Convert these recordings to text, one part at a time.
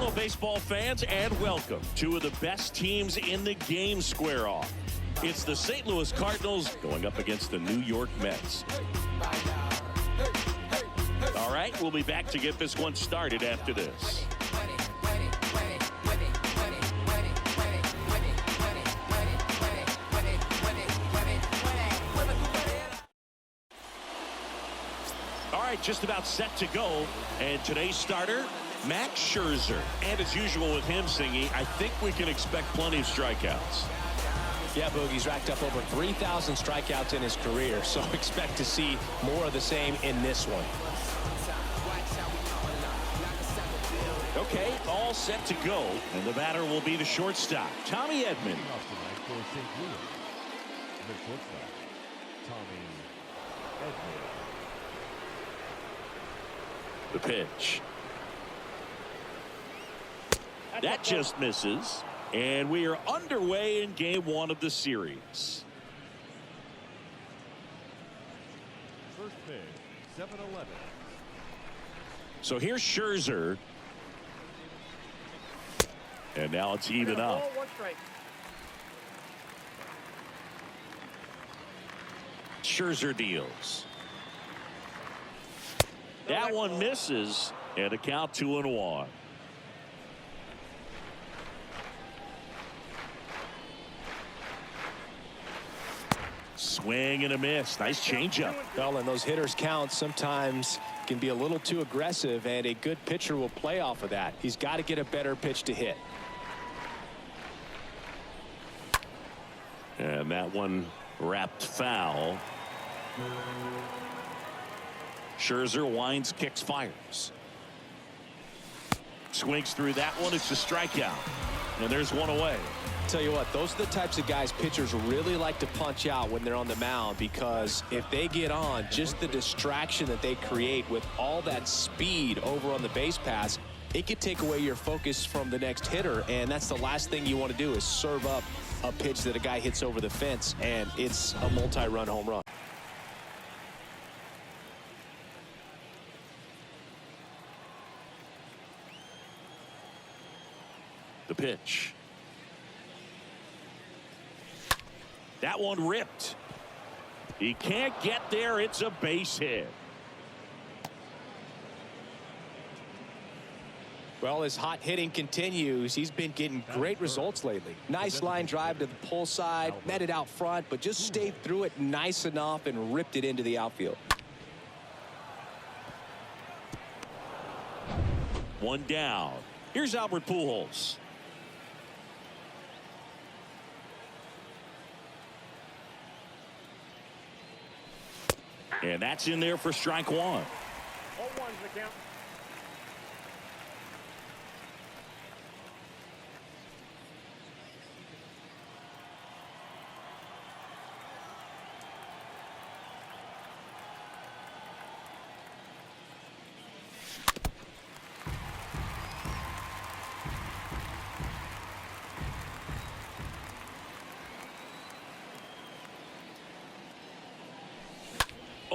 Hello, baseball fans, and welcome. Two of the best teams in the game square off. It's the St. Louis Cardinals going up against the New York Mets. All right, we'll be back to get this one started after this. All right, just about set to go. And today's starter, Max Scherzer. And as usual with him, Singy, I think we can expect plenty of strikeouts. Yeah, Boogie's racked up over 3,000 strikeouts in his career, so expect to see more of the same in this one. Okay, all set to go. And the batter will be the shortstop, Tommy Edman. The pitch. That just misses. And we are underway in game one of the series. First pitch, 7-11. So here's Scherzer. And now it's even up. Scherzer deals. That one misses. And a count 2-1. Swing and a miss. Nice changeup. Well, and those hitters' counts sometimes can be a little too aggressive, and a good pitcher will play off of that. He's got to get a better pitch to hit. And that one wrapped foul. Scherzer winds, kicks, fires. Swings through that one. It's a strikeout. And there's one away. Tell you what, those are the types of guys pitchers really like to punch out when they're on the mound, because if they get on, just the distraction that they create with all that speed over on the base pass, it could take away your focus from the next hitter, and that's the last thing you want to do is serve up a pitch that a guy hits over the fence, and it's a multi-run home run. The pitch. That one ripped. He can't get there. It's a base hit. Well, his hot hitting continues. He's been getting great results lately. Nice line drive to the pull side, met it out front, but just stayed through it nice enough and ripped it into the outfield. One down. Here's Albert Pujols. And that's in there for strike one. 0-1's the count.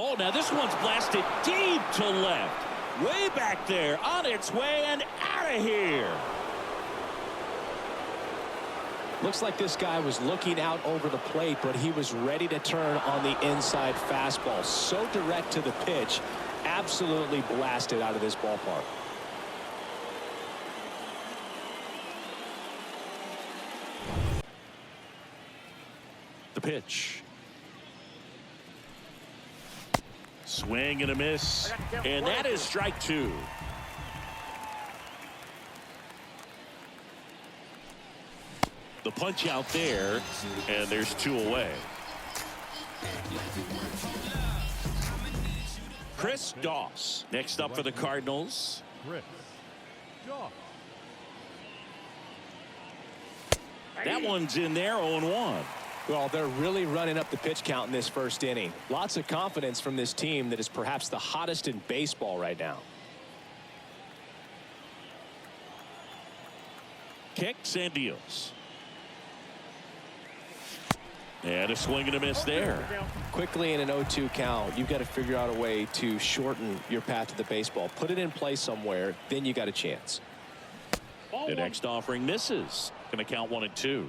Oh, now this one's blasted deep to left. Way back there, on its way and out of here. Looks like this guy was looking out over the plate, but he was ready to turn on the inside fastball. So direct to the pitch, absolutely blasted out of this ballpark. The pitch. Swing and a miss. And that is strike two. The punch out there, and there's two away. Chris Doss next up for the Cardinals. Chris Doss. That one's in there, 0-1. Well, they're really running up the pitch count in this first inning. Lots of confidence from this team that is perhaps the hottest in baseball right now. Kicks and deals. And a swing and a miss there. Quickly in an 0-2 count, you've got to figure out a way to shorten your path to the baseball. Put it in play somewhere, then you got a chance. The next offering misses. Going to count 1-2.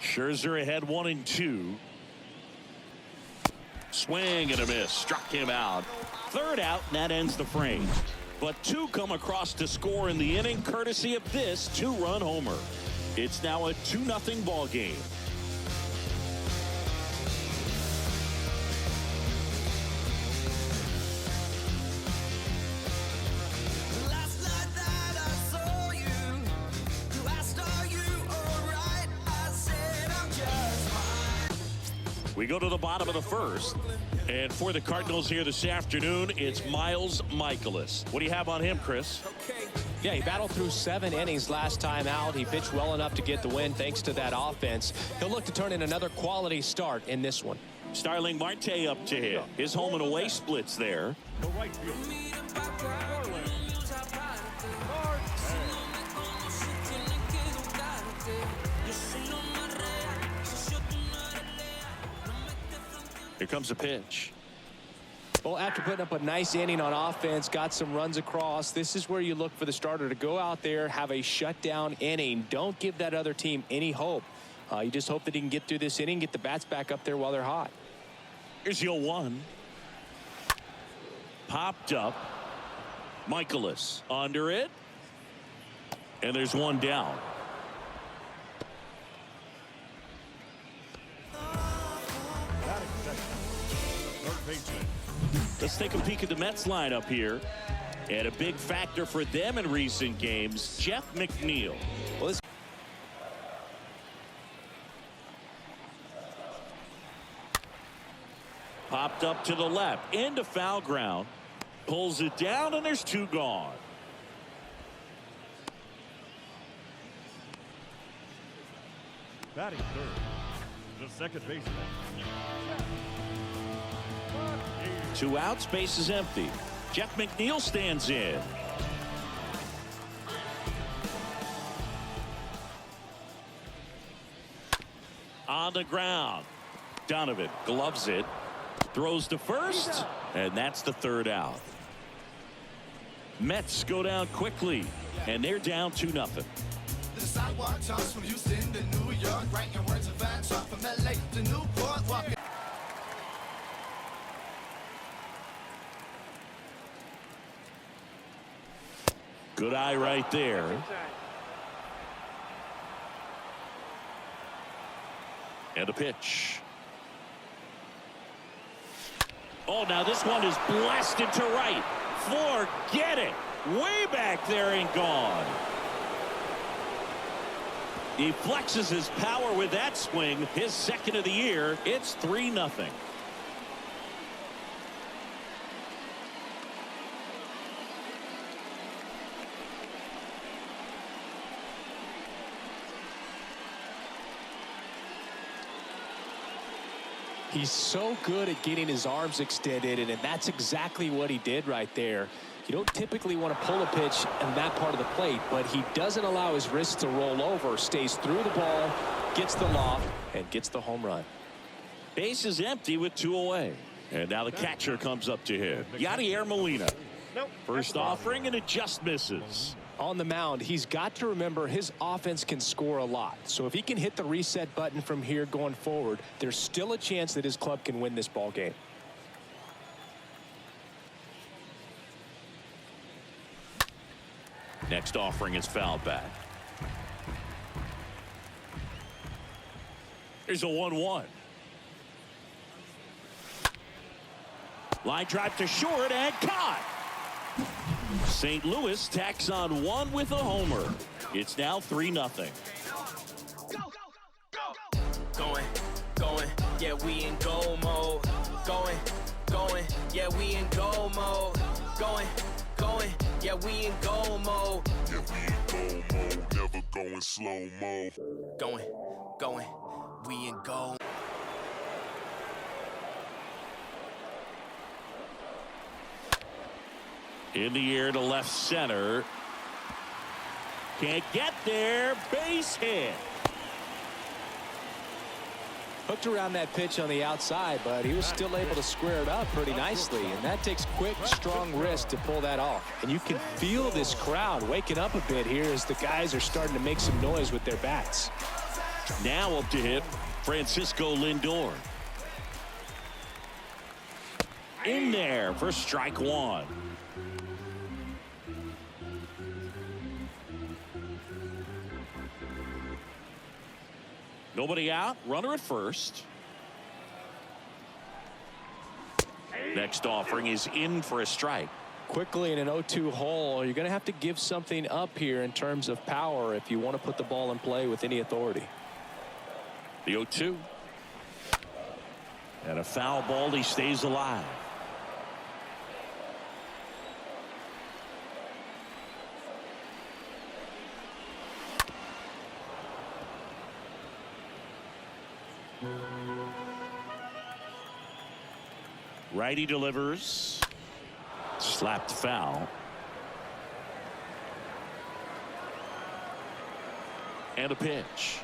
Scherzer ahead 1-2. Swing and a miss. Struck him out. Third out, and that ends the frame. But two come across to score in the inning, courtesy of this two-run homer. It's now a 2-0 ball game. We go to the bottom of the first. And for the Cardinals here this afternoon, it's Miles Michaelis. What do you have on him, Chris? Yeah, he battled through 7 innings last time out. He pitched well enough to get the win thanks to that offense. He'll look to turn in another quality start in this one. Starling Marte up to hit. His home and away splits there. The right field. Here comes a pitch. Well, after putting up a nice inning on offense, got some runs across, this is where you look for the starter to go out there, have a shutdown inning. Don't give that other team any hope. You just hope that he can get through this inning, get the bats back up there while they're hot. Here's 0-1. Popped up. Michaelis under it. And there's one down. Let's take a peek at the Mets lineup here. And a big factor for them in recent games, Jeff McNeil. Well, Popped up to the left, into foul ground. Pulls it down, and there's two gone. Batting third, the second baseman. Two outs, base is empty. Jeff McNeil stands in. On the ground. Donovan gloves it. Throws to first. And that's the third out. Mets go down quickly. And they're down 2-0. The sidewalk talks from Houston to New York, writing words of Van talk from LA to Newport, walking. Good eye right there. And a pitch. Oh, now this one is blasted to right. Forget it. Way back there and gone. He flexes his power with that swing. His second of the year. It's 3-0. he's so good at getting his arms extended, and that's exactly what he did right there. You don't typically want to pull a pitch in that part of the plate, but he doesn't allow his wrists to roll over, stays through the ball, gets the loft, and gets the home run. Base is empty with 2 away. And now the catcher comes up to him. Yadier Molina. First offering, and it just misses. On the mound, he's got to remember his offense can score a lot. So if he can hit the reset button from here going forward, there's still a chance that his club can win this ball game. Next offering is fouled back. Here's a 1-1. Line drive to short and caught. St. Louis tacks on 1 with a homer. It's now 3-0. Going, yeah, we in goal mode. Going, yeah, we in goal mode. Going, yeah, we in goal mode. Yeah, we in goal mode, never going slow mo. Going, we in goal. In the air to left center. Can't get there. Base hit. Hooked around that pitch on the outside, but he was still able to square it up pretty nicely, and that takes quick, strong wrist to pull that off. And you can feel this crowd waking up a bit here as the guys are starting to make some noise with their bats. Now up to hit Francisco Lindor. In there for strike one. Nobody out. Runner at first. Next offering is in for a strike. Quickly in an 0-2 hole, you're going to have to give something up here in terms of power if you want to put the ball in play with any authority. The 0-2. And a foul ball. He stays alive. Righty delivers. Slapped foul. And a pitch.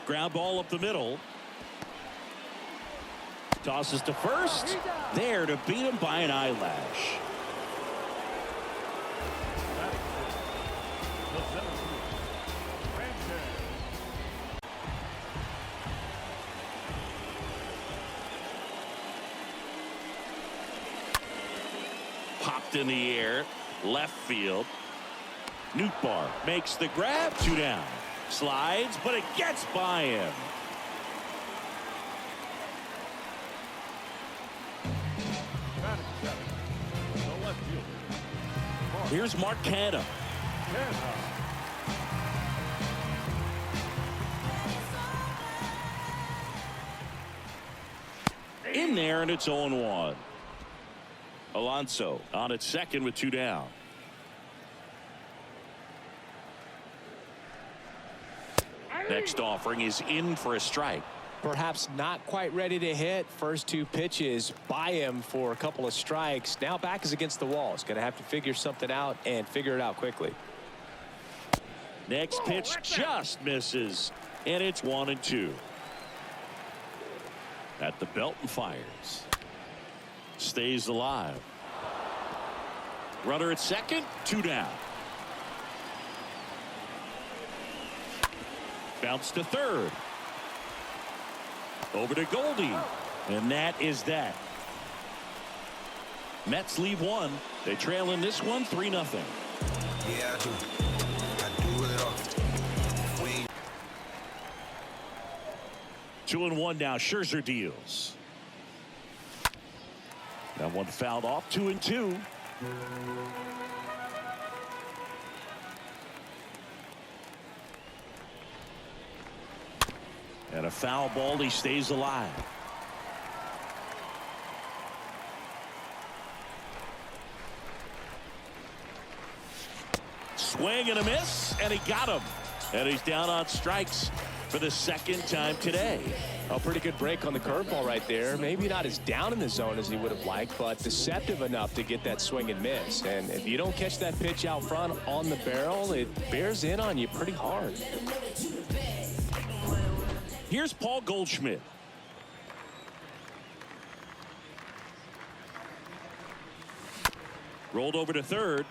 Ground ball up the middle. Tosses to first. There to beat him by an eyelash. Popped in the air. Left field. Nootbaar makes the grab. 2 down. Slides, but it gets by him. Here's Mark Canha. In there, and it's 0-1. Alonso on at second with 2 down. Next offering is in for a strike. Perhaps not quite ready to hit. First 2 pitches by him for a couple of strikes. Now back is against the wall. He's going to have to figure something out and figure it out quickly. Next pitch just misses, and it's 1-2. At the belt and fires. Stays alive. Runner at second. 2 down. Bounce to third. Over to Goldie. And that is that. Mets leave 1. They trail in this one 3-0. Yeah, I do. I do it all. We 2-1 now. Scherzer deals. That one fouled off. 2-2. And a foul ball. He stays alive. Swing and a miss, and he got him. And he's down on strikes for the second time today. A pretty good break on the curveball right there. Maybe not as down in the zone as he would have liked, but deceptive enough to get that swing and miss. And if you don't catch that pitch out front on the barrel, it bears in on you pretty hard. Here's Paul Goldschmidt. Rolled over to third.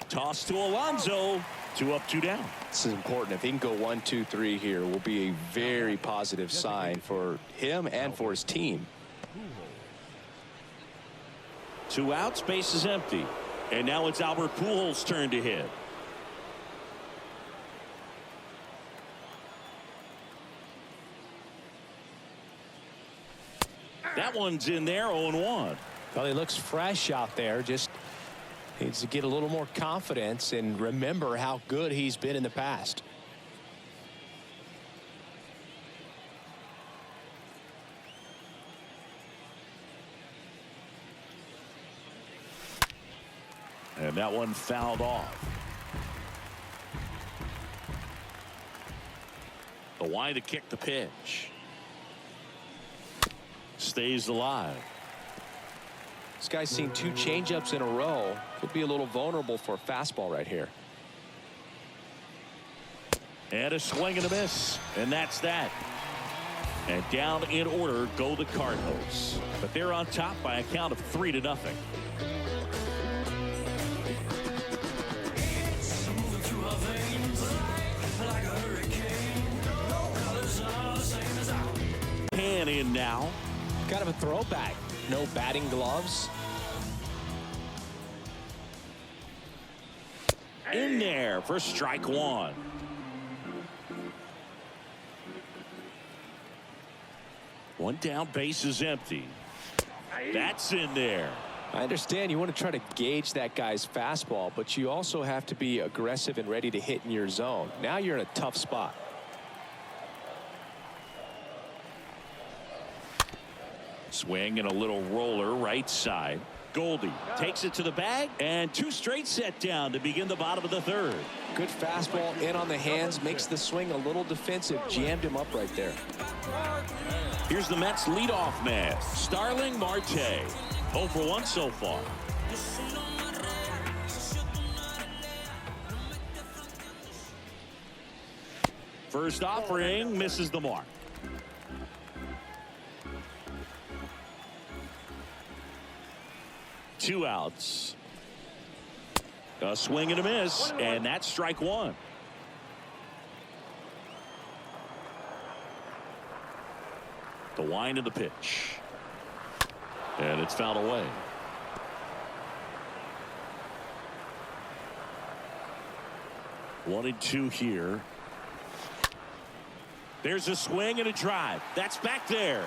Toss to Alonso. 2 up, 2 down. This is important. If he can go 1, 2, 3 here, will be a very positive sign for him and for his team. 2 outs, base is empty. And now it's Albert Pujols' turn to hit. That one's in there. 0-1. Well, he looks fresh out there. Just needs to get a little more confidence and remember how good he's been in the past. And that one fouled off. The wide to kick the pitch. Stays alive. This guy's seen 2 changeups in a row. Could be a little vulnerable for a fastball right here. And a swing and a miss. And that's that. And down in order go the Cardinals. But they're on top by a count of 3-0. Pan in now. Kind of a throwback. No batting gloves. In there for strike 1. One down, base is empty. That's in there. I understand you want to try to gauge that guy's fastball, but you also have to be aggressive and ready to hit in your zone. Now you're in a tough spot. Swing and a little roller right side. Goldie takes it to the bag, and 2 straight set down to begin the bottom of the 3rd. Good fastball in on the hands, makes the swing a little defensive. Jammed him up right there. Here's the Mets leadoff man, Starling Marte. 0 for 1 so far. First offering misses the mark. Two outs. A swing and a miss, and that's strike 1. The wind of the pitch. And it's fouled away. One and 2 here. There's a swing and a drive. That's back there.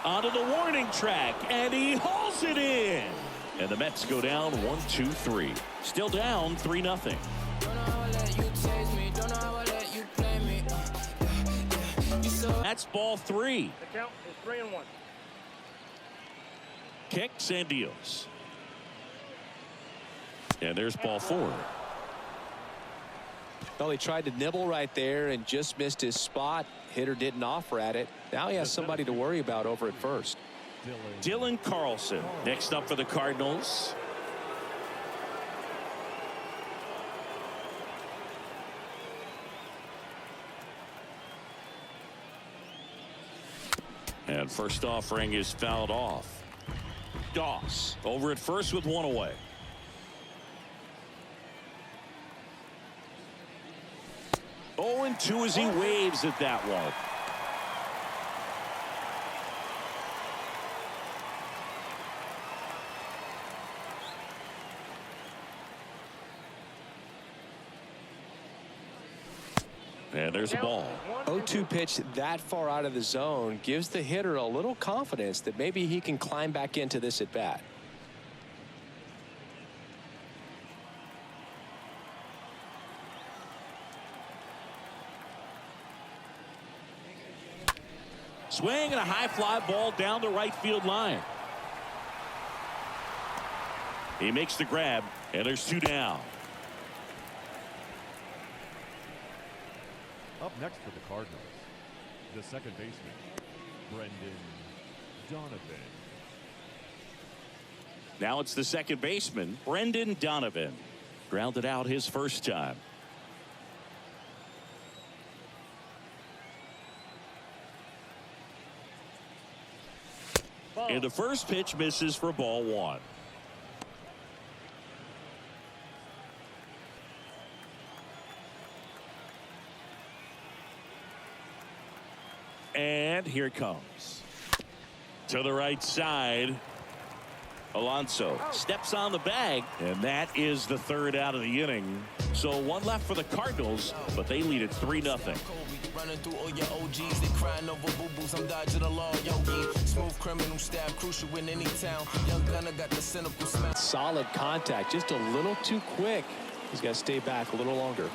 Onto the warning track, and he hauls it in. And the Mets go down 1-2-3. Still down 3-0. That's ball 3. The count is 3-1. Kicks and deals. And there's ball 4. Well, he tried to nibble right there and just missed his spot. Hitter didn't offer at it. Now he has somebody to worry about over at first. Dylan Carlson next up for the Cardinals. And first offering is fouled off. Doss over at first with 1 away. Oh, and 2 as he waves at that one. And there's a ball. 0-2 pitch that far out of the zone gives the hitter a little confidence that maybe he can climb back into this at bat. Swing and a high fly ball down the right field line. He makes the grab, and there's 2 down. Up next for the Cardinals, the second baseman, Brendan Donovan. Now it's the second baseman, Brendan Donovan. Grounded out his first time. And the first pitch misses for ball 1. And here it comes. To the right side. Alonso steps on the bag, and that is the 3rd out of the inning. So 1 left for the Cardinals, but they lead it 3-0. Running through all your OGs, they crying over boo-boos. I'm dodging the law, yogi. Smooth criminal staff, crucial in any town. Young gunner got the cynical smell. Solid contact, just a little too quick. He's got to stay back a little longer.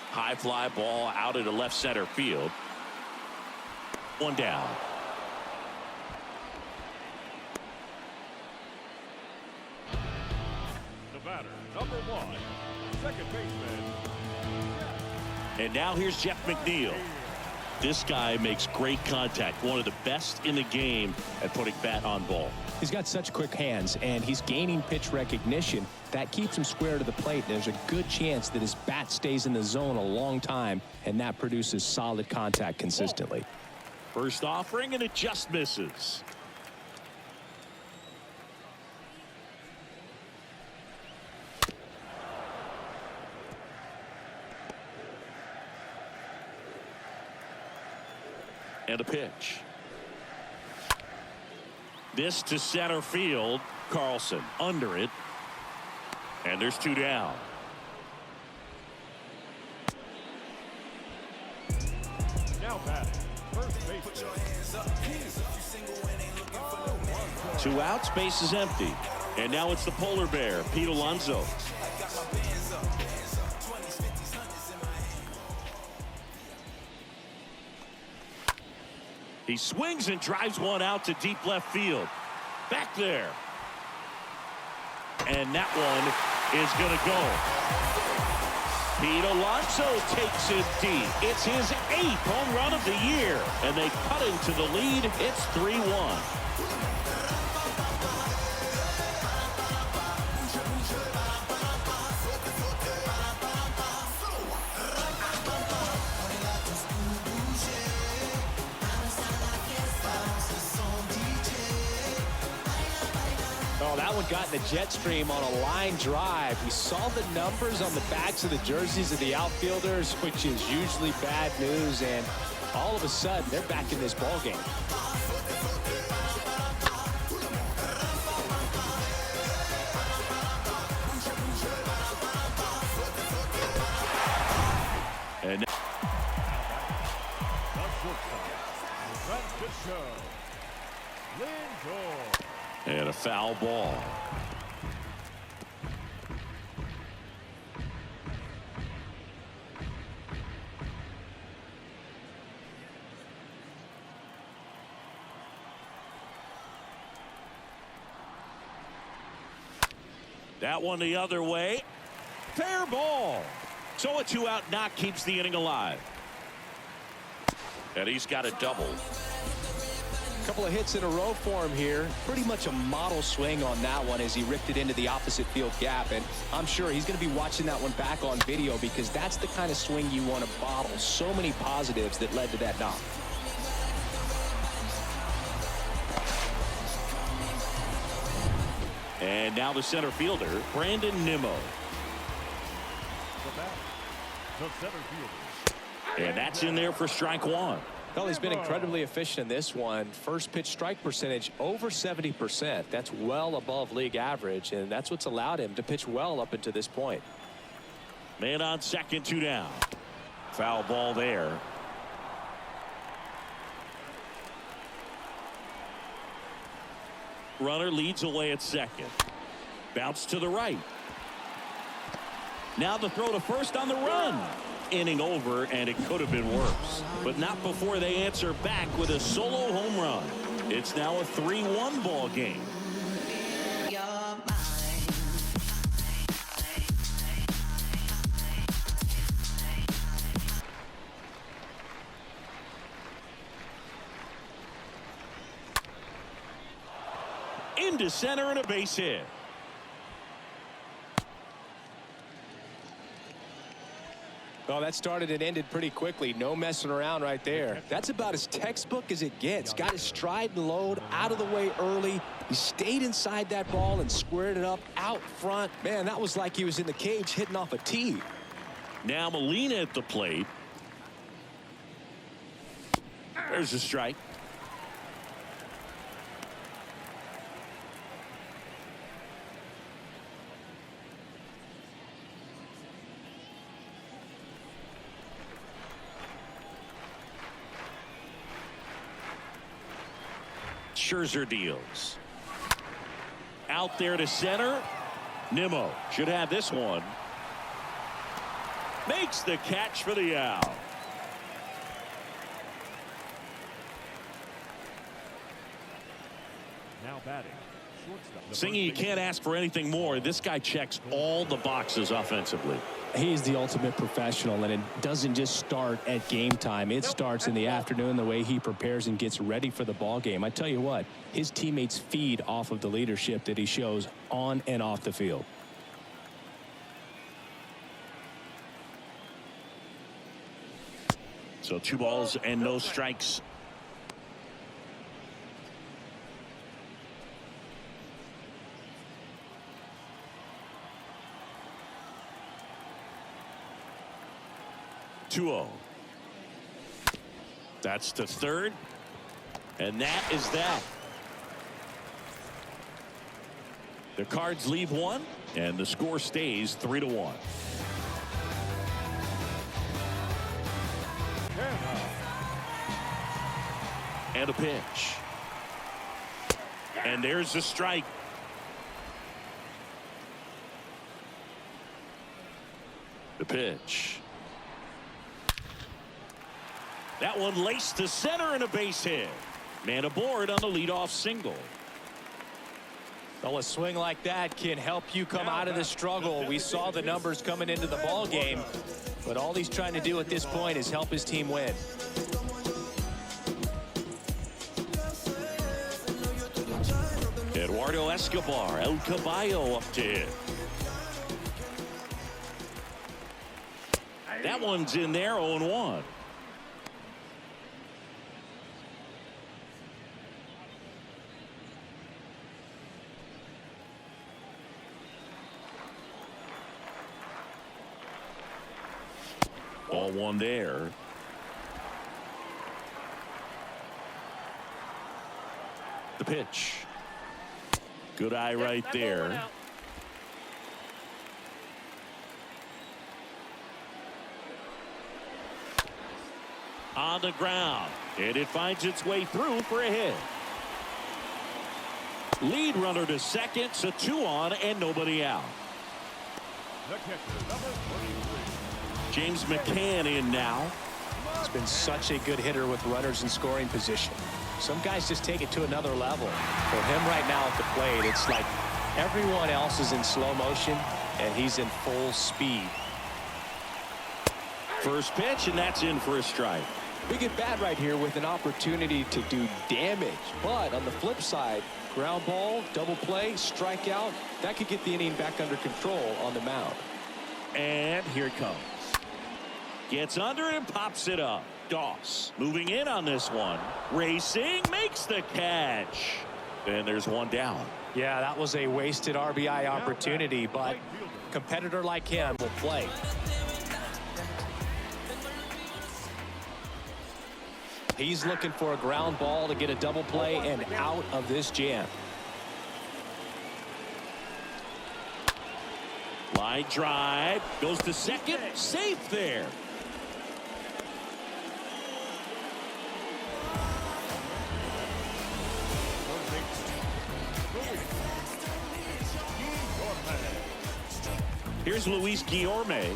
High fly ball out into left center field. 1 down. The batter, number 1, second baseman. And now here's Jeff McNeil. This guy makes great contact. One of the best in the game at putting bat on ball. He's got such quick hands, and he's gaining pitch recognition. That keeps him square to the plate. There's a good chance that his bat stays in the zone a long time, and that produces solid contact consistently. First offering, and it just misses. And a pitch. This to center field. Carlson under it. And there's 2 down. Now batting, first baseman. 2 outs, base is empty. And now it's the polar bear, Pete Alonso. He swings and drives one out to deep left field. Back there. And that one is going to go. Pete Alonso takes it deep. It's his 8th home run of the year. And they cut into the lead. It's 3-1. Oh, that one got in the jet stream on a line drive. We saw the numbers on the backs of the jerseys of the outfielders, which is usually bad news, and all of a sudden they're back in this ball game. And and a foul ball. That one the other way. Fair ball. So a 2-out knock keeps the inning alive. And he's got a double. Couple of hits in a row for him here. Pretty much a model swing on that one as he ripped it into the opposite field gap. And I'm sure he's going to be watching that one back on video because that's the kind of swing you want to bottle. So many positives that led to that knock. And now the center fielder, Brandon Nimmo. The center fielder. And that's in there for strike 1. Well, he's been incredibly efficient in this one. First pitch strike percentage over 70%. That's well above league average, and that's what's allowed him to pitch well up until this point. Man on second, 2 down. Foul ball there. Runner leads away at second. Bounce to the right. Now the throw to first on the run. Inning over, and it could have been worse, but not before they answer back with a solo home run. It's now a 3-1 ball game. Into center and a base hit. Well, that started and ended pretty quickly. No messing around right there. That's about as textbook as it gets. Got his stride and load out of the way early. He stayed inside that ball and squared it up out front. Man, that was like he was in the cage hitting off a tee. Now Molina at the plate. There's a strike. Scherzer deals. Out there to center. Nimmo should have this one. Makes the catch for the out. Now batting, Singing, you can't ask for anything more. This guy checks all the boxes offensively. He's the ultimate professional, and it doesn't just start at game time. It starts in the afternoon, the way he prepares and gets ready for the ball game. I tell you what, his teammates feed off of the leadership that he shows on and off the field. So 2 balls and no strikes. (2-0). That's to third, and that is that. The Cards leave one, and the score stays 3-1. And a pitch, and there's the strike. The pitch. That one laced to center and a base hit. Man aboard on the leadoff single. Well, a swing like that can help you come out of the struggle. We saw the numbers coming into the ball game, but all he's trying to do at this point is help his team win. Eduardo Escobar, El Caballo up to hit. That one's in there, 0-1. Ball one there. The pitch. Good eye right there. On the ground, and it finds its way through for a hit. Lead runner to second, so 2 on and nobody out. The catcher, number 23. James McCann in now. He's been such a good hitter with runners in scoring position. Some guys just take it to another level. For him right now at the plate, it's like everyone else is in slow motion and he's in full speed. First pitch, and that's in for a strike. Big at bat right here with an opportunity to do damage. But on the flip side, ground ball, double play, strikeout, that could get the inning back under control on the mound. And here it comes. Gets under it and pops it up. Doss moving in on this one. Racing, makes the catch. And there's one down. Yeah, that was a wasted RBI opportunity, but a competitor like him will play. He's looking for a ground ball to get a double play and out of this jam. Line drive, goes to second, safe there. Here's Luis Guillorme.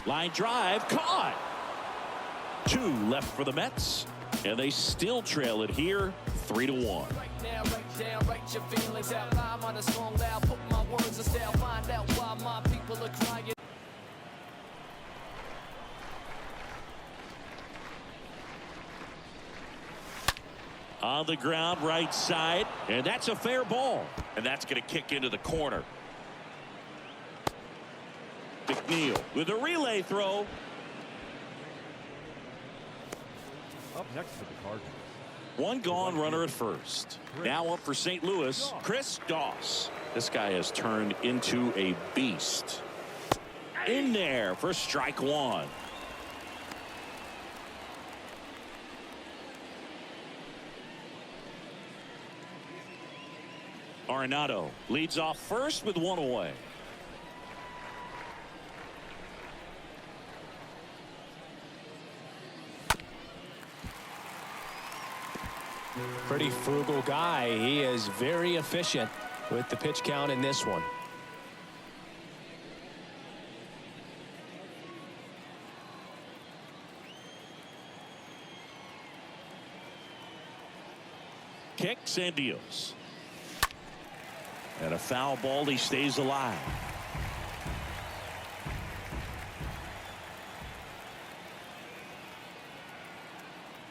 Line drive, caught. 2 left for the Mets, and they still trail it here, 3-1. On the ground, right side, and that's a fair ball, and that's going to kick into the corner. McNeil with a relay throw. Up next for the Cardinals. One gone runner at first. Now up for St. Louis, Chris Doss. This guy has turned into a beast. In there for strike 1. Arenado leads off first with 1 away. Pretty frugal guy. He is very efficient. with the pitch count in this one. Kicks and deals. And a foul ball. He stays alive.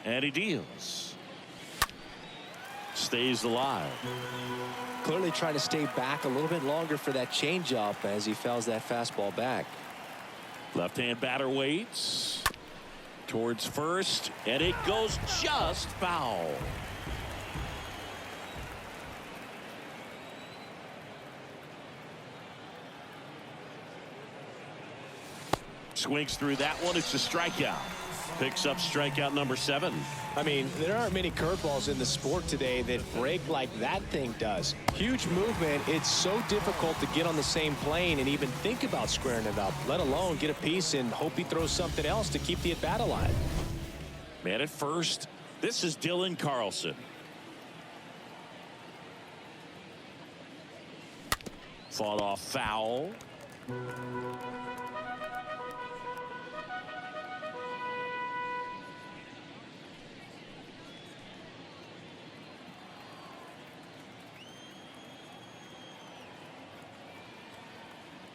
And he deals. Stays alive. Clearly trying to stay back a little bit longer for that changeup as he fouls that fastball back. Left-hand batter waits towards first, and it goes just foul. Swings through that one. It's a strikeout. Picks up strikeout number 7. I mean, there aren't many curveballs in the sport today that break like that thing does. Huge movement. It's so difficult to get on the same plane and even think about squaring it up, let alone get a piece and hope he throws something else to keep the at-bat alive. Man at first. This is Dylan Carlson. Fought off foul.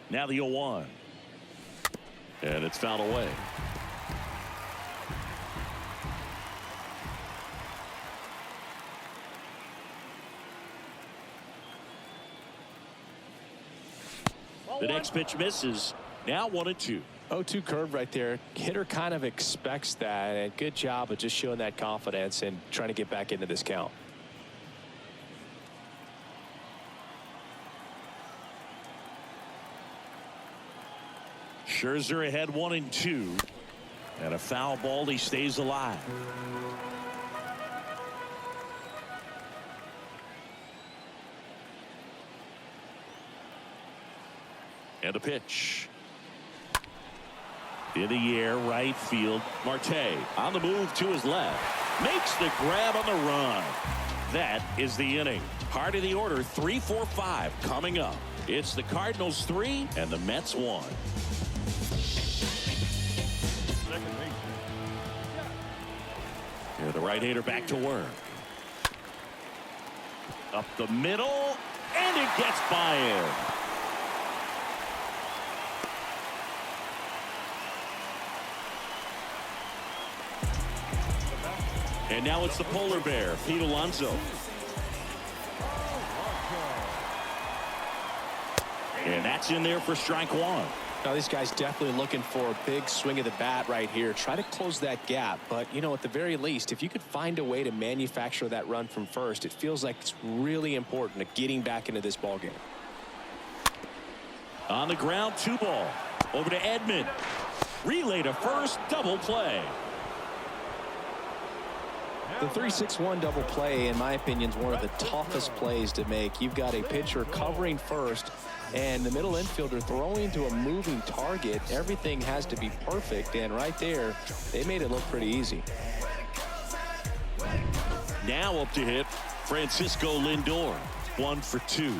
Now the 0-1. And it's fouled away. The next pitch misses. Now 1-2. 0-2 curve right there. Hitter kind of expects that, and good job of just showing that confidence and trying to get back into this count. Scherzer ahead 1-2. And a foul ball. He stays alive. And a pitch. In the air, right field. Marte on the move to his left. Makes the grab on the run. That is the inning. Part of the order, 3-4-5 coming up. It's the Cardinals 3 and the Mets 1. Here the right-hander back to work. Up the middle, and it gets by him. And now it's the polar bear, Pete Alonso. And that's in there for strike 1. Now this guy's definitely looking for a big swing of the bat right here. Try to close that gap. But, you know, at the very least, if you could find a way to manufacture that run from first, it feels like it's really important to getting back into this ball game. On the ground, 2-ball. Over to Edman. Relay to first, double play. The 3-6-1 double play, in my opinion, is one of the toughest plays to make. You've got a pitcher covering first and the middle infielder throwing to a moving target. Everything has to be perfect, and right there, they made it look pretty easy. Now up to hit, Francisco Lindor. 1 for 2.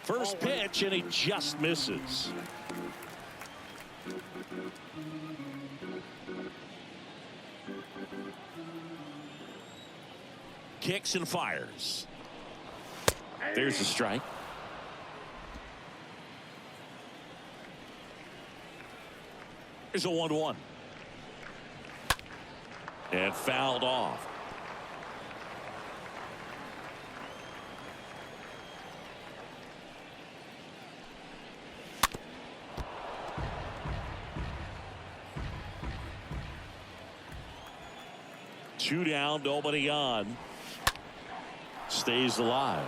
First pitch, and he just misses. Kicks and fires. There's the strike. There's a 1-1. And fouled off. Two down, nobody on. Stays alive.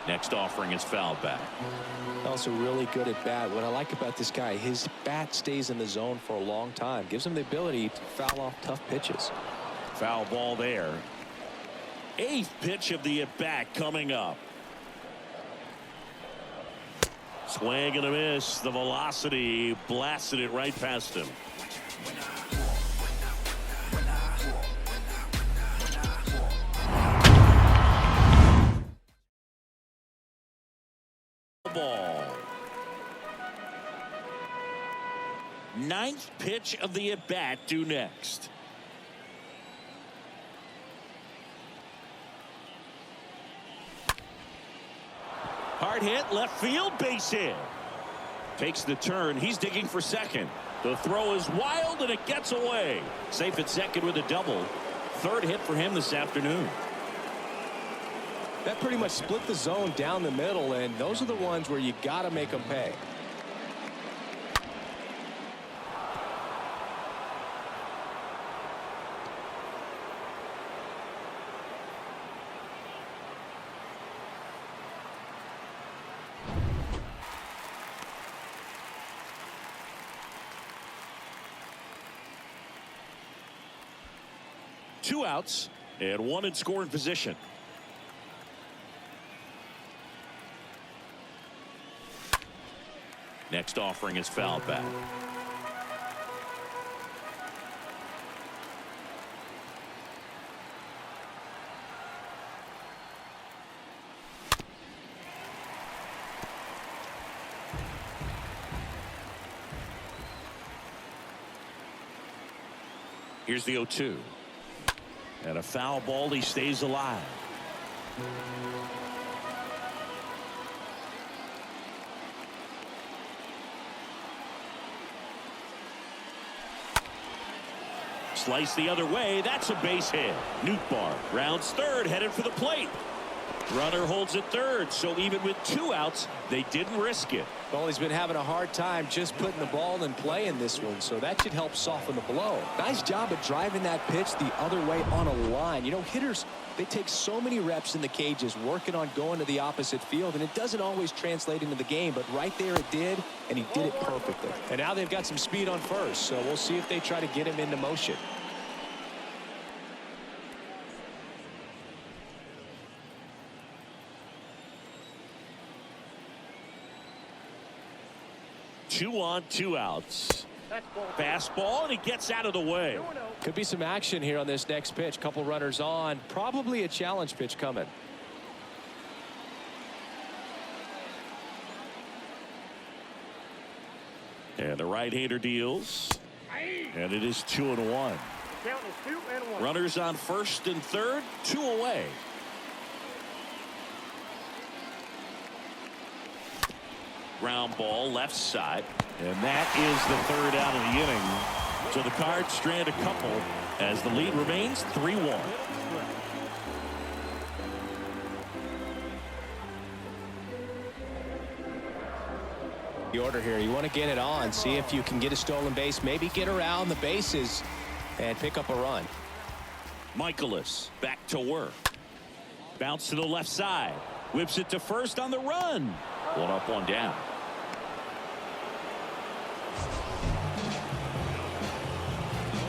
Next offering is fouled back. Also really good at bat. What I like about this guy, his bat stays in the zone for a long time. Gives him the ability to foul off tough pitches. Foul ball there. 8th pitch of the at-bat coming up. Swing and a miss. The velocity blasted it right past him. Ball. Ninth pitch of the at-bat due next. Hard hit, left field, base hit. Takes the turn. He's digging for second. The throw is wild and it gets away. Safe at second with a double. Third hit for him this afternoon. That pretty much split the zone down the middle, and those are the ones where you got to make them pay. Two outs and one in scoring position. Next offering is fouled back. Here's the 0-2. And a foul ball. He stays alive. Slice the other way. That's a base hit. Nootbaar rounds third, headed for the plate. Runner holds at third, so even with two outs, they didn't risk it. Well, he's been having a hard time just putting the ball in play in this one, so that should help soften the blow. Nice job of driving that pitch the other way on a line. You know, hitters, they take so many reps in the cages working on going to the opposite field, and it doesn't always translate into the game, but right there it did, and he did it perfectly. And now they've got some speed on first, so we'll see if they try to get him into motion. Two on, two outs. Fastball, and he gets out of the way. Could be some action here on this next pitch. Couple runners on. Probably a challenge pitch coming. And the right-hander deals. And it is 2-1. Runners on first and third, two away. Ground ball left side, and that is the third out of the inning. So the Cards strand a couple as the lead remains 3-1. The order here, you want to get it on, see if you can get a stolen base, maybe get around the bases and pick up a run. Michaelis back to work. Bounce to the left side. Whips it to first on the run. One up, one down.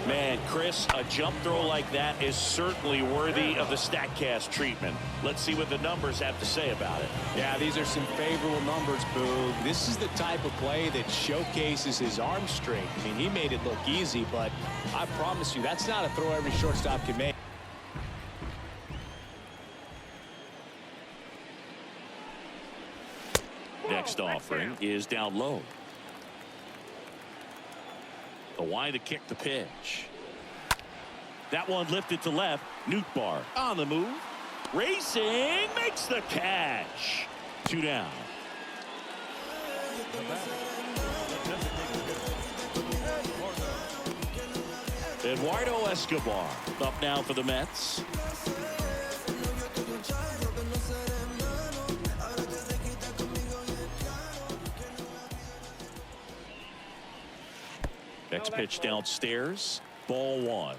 Man, Chris, a jump throw like that is certainly worthy of the StatCast treatment. Let's see what the numbers have to say about it. Yeah, these are some favorable numbers, Boog. This is the type of play that showcases his arm strength. I mean, he made it look easy, but I promise you, that's not a throw every shortstop can make. Next offering is down low. The wide to kick the pitch. That one lifted to left. Nootbaar on the move. Racing, makes the catch. Two down. Eduardo Escobar up now for the Mets. Next pitch downstairs. Ball one.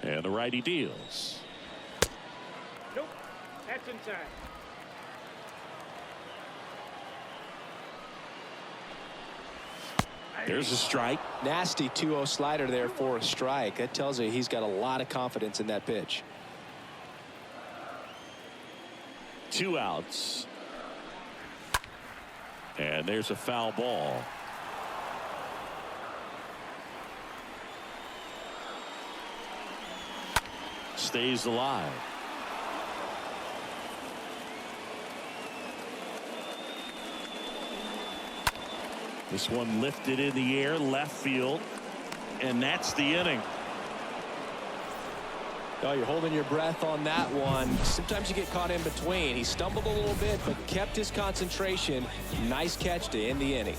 And the righty deals. Nope. That's inside. There's a strike. Nasty 2-0 slider there for a strike. That tells you he's got a lot of confidence in that pitch. Two outs. And there's a foul ball. Stays alive. This one lifted in the air, left field, and that's the inning. Oh, you're holding your breath on that one. Sometimes you get caught in between. He stumbled a little bit, but kept his concentration. Nice catch to end the inning.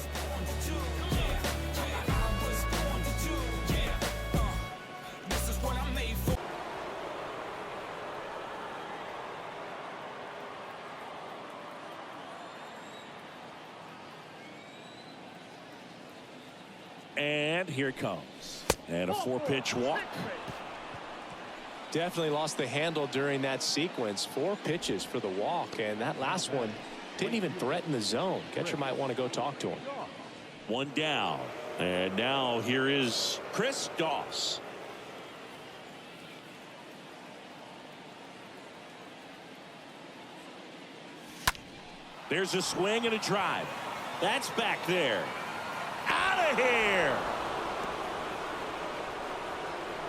And here it comes. And a 4-pitch walk. Definitely lost the handle during that sequence. 4 pitches for the walk, and that last one didn't even threaten the zone. Catcher might want to go talk to him. 1 down. And now here is Chris Doss. There's a swing and a drive. That's back there. Out of here.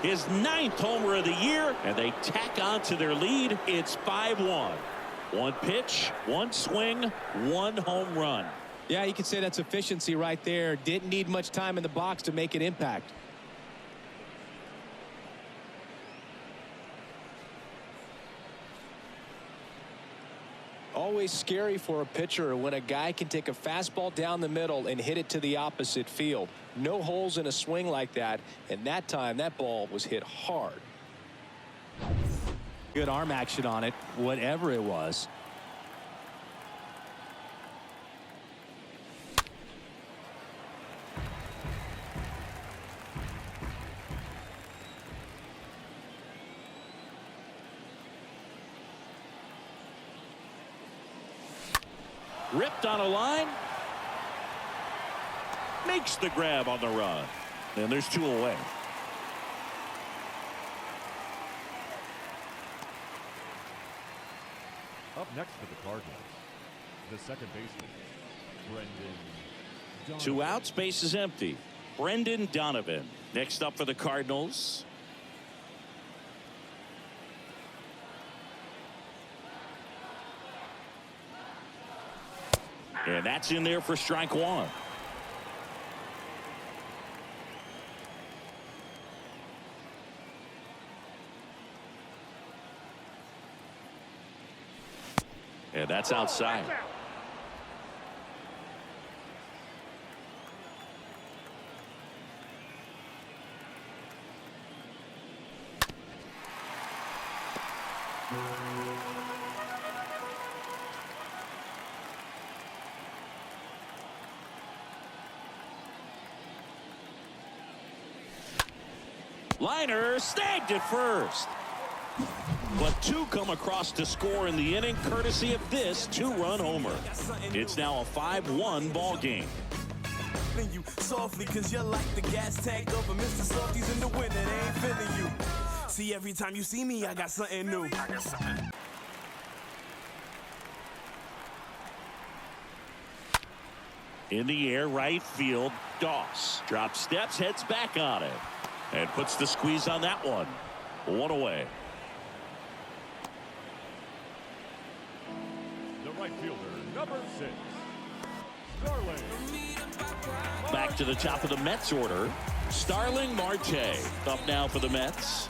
His 9th homer of the year, and they tack on to their lead. It's 5-1. 1 pitch, 1 swing, 1 home run. Yeah, you could say that's efficiency right there. Didn't need much time in the box to make an impact. Always scary for a pitcher when a guy can take a fastball down the middle and hit it to the opposite field. No holes in a swing like that, and that time that ball was hit hard. Good arm action on it, whatever it was. Ripped on a line. Makes the grab on the run. And there's 2 away. Up next for the Cardinals, the second baseman, Brendan Donovan. 2 outs, base is empty. Brendan Donovan next up for the Cardinals. And that's in there for strike 1. And that's outside. Liner snagged it first. But 2 come across to score in the inning, courtesy of this 2-run homer. It's now a 5-1 ball game. You softly, cause you're like the gas tank of a Mr. Softies in the winter. They ain't feeling you. See, every time you see me, I got something new. In the air, right field, Doss drops steps, heads back on it, and puts the squeeze on that one. 1 away. The right fielder, number 6, Starling. Back to the top of the Mets order. Starling Marte up now for the Mets.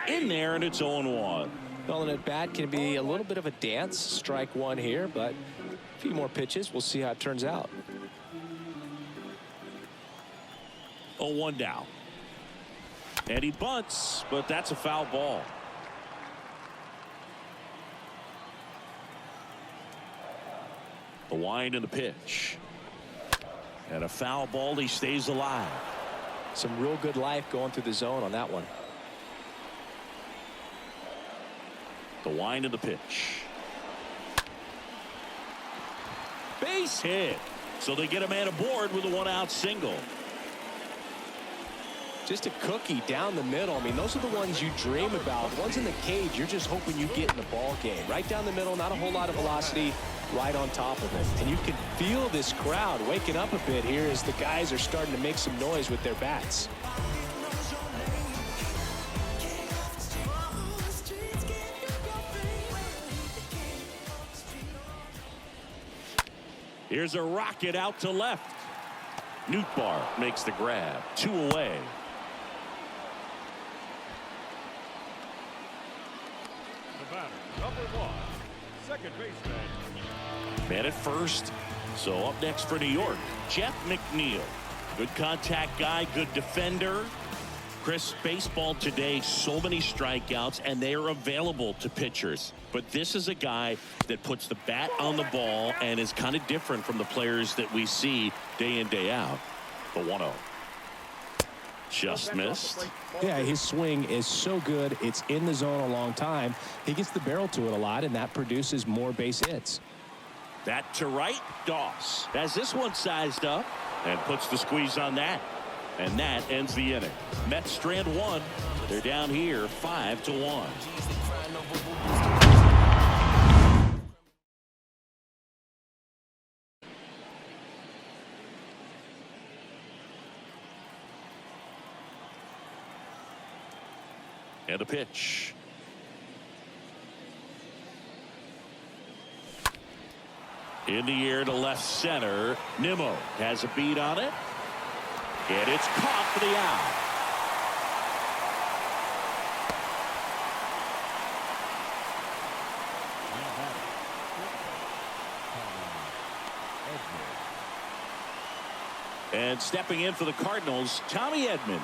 In there, and it's 0-1. Well, an at bat can be a little bit of a dance. Strike 1 here, but a few more pitches. We'll see how it turns out. 0-1 down. And he bunts, but that's a foul ball. The wind and the pitch. And a foul ball. He stays alive. Some real good life going through the zone on that one. The wind and the pitch. Base hit. So they get a man aboard with a 1-out single. Just a cookie down the middle. I mean, those are the ones you dream about. Ones in the cage, you're just hoping you get in the ball game. Right down the middle, not a whole lot of velocity, right on top of it. And you can feel this crowd waking up a bit here as the guys are starting to make some noise with their bats. Here's a rocket out to left. Nootbaar makes the grab. 2 away. The batter, number 1, second baseman. Man at first. So up next for New York, Jeff McNeil. Good contact guy, good defender. Chris, baseball today, so many strikeouts, and they are available to pitchers. But this is a guy that puts the bat on the ball and is kind of different from the players that we see day in, day out. The 1-0. Just missed. Yeah, his swing is so good. It's in the zone a long time. He gets the barrel to it a lot, and that produces more base hits. That to right. Doss has this one sized up and puts the squeeze on that. And that ends the inning. Mets strand 1. They're down here 5-1. And a pitch. In the air to left center. Nimmo has a beat on it. And it's caught for the out. And stepping in for the Cardinals, Tommy Edman.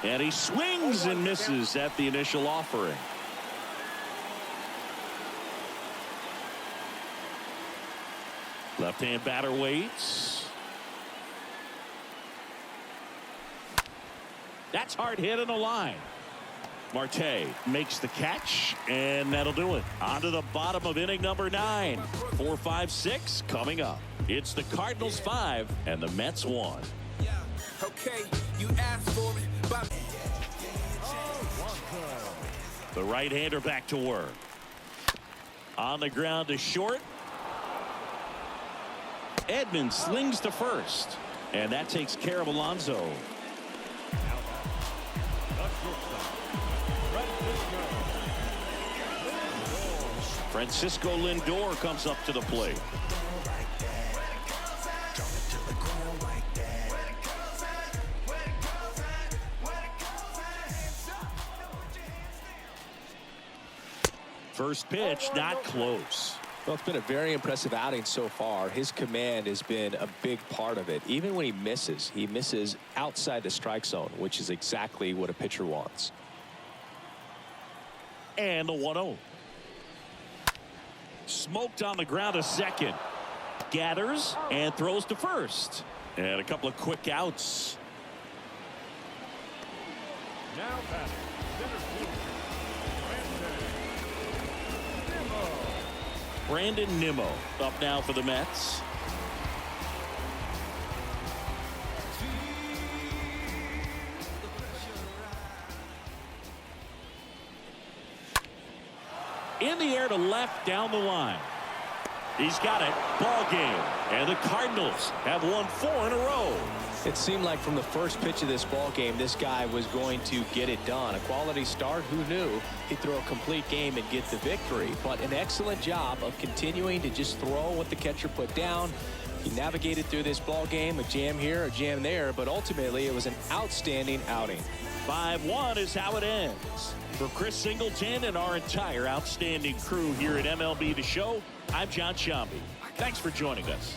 And he swings and misses at the initial offering. Left-hand batter waits. That's hard hit in the line. Marte makes the catch, and that'll do it. On to the bottom of inning number 9. 4-5-6 coming up. It's the Cardinals 5 and the Mets 1. Okay, you asked for it. The right-hander back to work. On the ground to short. Edman slings to first. And that takes care of Alonso. Francisco Lindor comes up to the plate. First pitch, not close. Well, it's been a very impressive outing so far. His command has been a big part of it. Even when he misses outside the strike zone, which is exactly what a pitcher wants. And the 1-0. Smoked on the ground to second. Gathers and throws to first. And a couple of quick outs. Now batting, center field, Brandon Nimmo up now for the Mets. In the air to left down the line. He's got it. Ball game. And the Cardinals have won 4 in a row. It seemed like from the first pitch of this ball game, this guy was going to get it done. A quality start. Who knew he'd throw a complete game and get the victory? But an excellent job of continuing to just throw what the catcher put down. He navigated through this ball game, a jam here, a jam there, but ultimately it was an outstanding outing. 5-1 is how it ends. For Chris Singleton and our entire outstanding crew here at MLB The Show, I'm John Shambi. Thanks for joining us.